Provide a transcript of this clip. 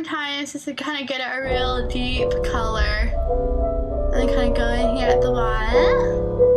more times just to kind of get a real deep color. And then kind of go in here at the bottom.